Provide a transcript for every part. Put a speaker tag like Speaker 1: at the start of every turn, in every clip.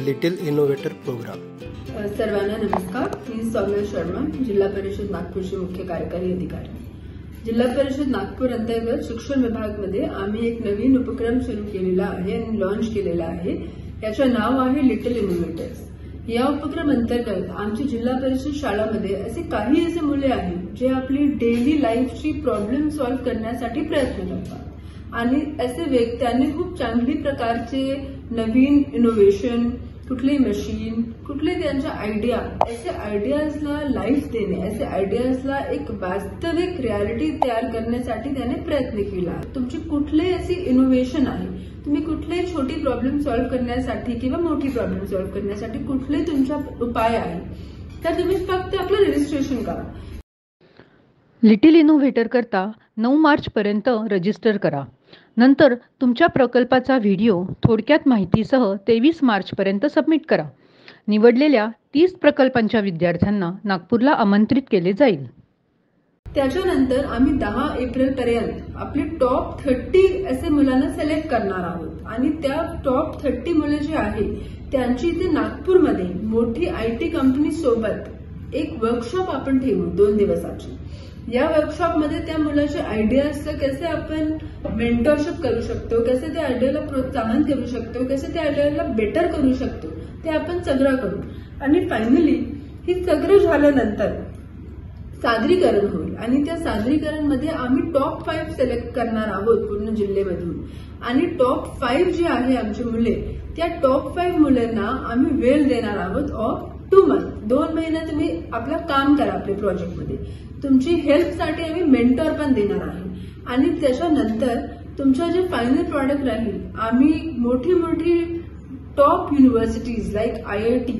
Speaker 1: Little innovator programme.
Speaker 2: सर्वांना नमस्कार। मी सौम्या शर्मा, जिल्हा परिषद नागपूरचे मुख्य कार्यकारी अधिकारी। जिल्हा परिषद नागपूर अंतर्गत शिक्षण विभागामध्ये आम्ही एक नवीन उपक्रम सुरू केलेला आहे आणि लॉन्च केलेला आहे। याचे नाव आहे लिटिल इनोव्हेटर्स। या उपक्रम अंतर्गत आमच्या जिल्हा परिषद शाळांमध्ये असे काही असे मुले आहेत जे आपली डेली लाईफची प्रॉब्लेम सॉल्व्ह करण्यासाठी प्रयत्न करतात आणि असे त्यांनी खूप चांगली प्रकारचे नवीन इनोव्हेशन, कुठली मशीन, कुठले त्यांच्या आयडिया, असे आयडियाजला लाईफ देणे, असे आयडियाजला एक वास्तविक रियालिटी तयार करण्यासाठी त्याने प्रयत्न केला। तुमची कुठले अशी इनोव्हेशन आहे, तुम्ही कुठले छोटी प्रॉब्लेम सॉल्व्ह करण्यासाठी किंवा मोठी प्रॉब्लेम सॉल्व्ह करण्यासाठी कुठले तुमचा उपाय आहे, तर तुम्ही फक्त आपलं रजिस्ट्रेशन करा।
Speaker 3: लिटिल इनोव्हेटर करता 9 मार्च पर्यंत रजिस्टर करा। नंतर तुमच्या प्रकल्पाचा व्हिडिओ थोडक्यात माहितीसह 23 मार्च पर्यंत सबमिट करा। निवडलेल्या 30 प्रकल्पांच्या विद्यार्थ्यांना नागपूरला आमंत्रित केले जाईल।
Speaker 2: त्याच्यानंतर आम्ही 10 एप्रिल पर्यंत आपले टॉप 30 असे मुलांना सिलेक्ट करणार आहोत आणि त्या टॉप 30 मुले जे आहे त्यांची इथे नागपूरमध्ये मोठी IT कंपनी सोबत एक वर्कशॉप आपण ठेवू 2 दिवसाची। या वर्कशॉपमध्ये त्या मुलाचे आयडियाज कसे आपण मेंटरशिप करू शकतो, कसे त्या आयडियाला प्रोत्साहन करू शकतो, कसे त्या आयडियाला बेटर करू शकतो, ते आपण सगळं करू आणि फायनली हे सगळं झाल्यानंतर सादरीकरण होईल आणि त्या सादरीकरणमध्ये आम्ही टॉप 5 सिलेक्ट करणार आहोत पूर्ण जिल्ह्यामधून आणि टॉप 5 जे आहे आमचे मुले, त्या टॉप 5 मुलांना आम्ही वेळ देणार आहोत ऑफ 2 मंथ। 2 महिने तुम्ही आपलं काम करा आपल्या प्रोजेक्टमध्ये। तुमची हेल्पसाठी आम्ही मेंटर पण देणार आहे आणि त्याच्यानंतर तुमचं जे फायनल प्रॉडक्ट राहील आम्ही मोठी मोठी top universities like IIT,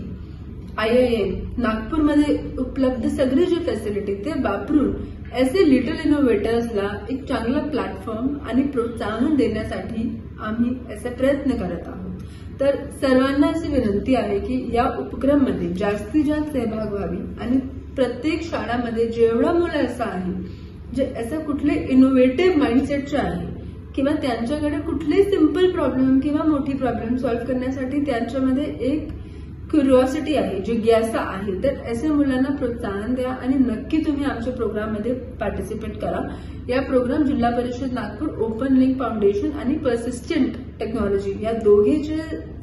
Speaker 2: IIM नागपूरमध्ये उपलब्ध सगळे जे फॅसिलिटी ते वापरून असे लिटिल इनोव्हेटर्सला एक चांगला प्लॅटफॉर्म आणि प्रोत्साहन देण्यासाठी आम्ही असे प्रयत्न करत आहोत। तर सर्वांना अशी विनंती आहे की या उपक्रमामध्ये जास्तीत जास्त सहभाग व्हावी आणि प्रत्येक शाळामध्ये जेवढा मुलं असं आहे जे असं कुठले इनोव्हेटिव्ह माइंडसेटचे आहे किंवा त्यांच्याकडे कुठले सिंपल प्रॉब्लेम किंवा मोठी प्रॉब्लेम सॉल्व्ह करण्यासाठी त्यांच्यामध्ये एक क्युरिओसिटी आहे, जिज्ञासा आहे, तर अशा मुलांना प्रोत्साहन द्या आणि नक्की तुम्ही आमच्या प्रोग्राममध्ये पार्टिसिपेट करा। या प्रोग्राम जिल्हा परिषद नागपूर, ओपन लिंक फाउंडेशन आणि पर्सिस्टंट टेक्नॉलॉजी या दोघीचे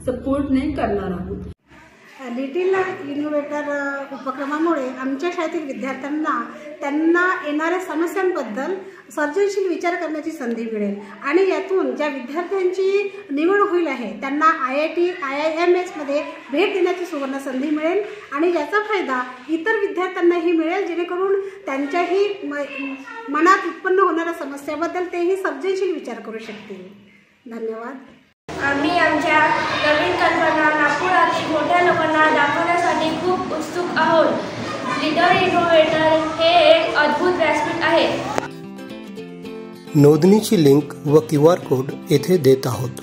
Speaker 2: सपोर्टने करणार आहोत।
Speaker 4: लिटिल इनोव्हेटर उपक्रमामुळे आमच्या शाळेतील विद्यार्थ्यांना त्यांना येणाऱ्या समस्यांबद्दल सर्जनशील विचार करण्याची संधी मिळेल आणि यातून ज्या विद्यार्थ्यांची निवड होईल आहे त्यांना IIT, IIMS मध्ये भेट देण्याची सुवर्ण संधी मिळेल आणि याचा फायदा इतर विद्यार्थ्यांनाही मिळेल जेणेकरून त्यांच्याही मनात उत्पन्न होणाऱ्या समस्याबद्दल तेही सर्जनशील विचार करू शकतील। धन्यवाद।
Speaker 5: आम्ही आमच्या नवीन कल्पना नागपुरातील मोठ्या लोकांना दाखवण्यासाठी खूप उत्सुक आहोत। लिटिल इनोव्हेटर हे एक अद्भुत व्यासपीठ आहे।
Speaker 1: नोंदणीची लिंक व QR कोड येथे देत आहोत।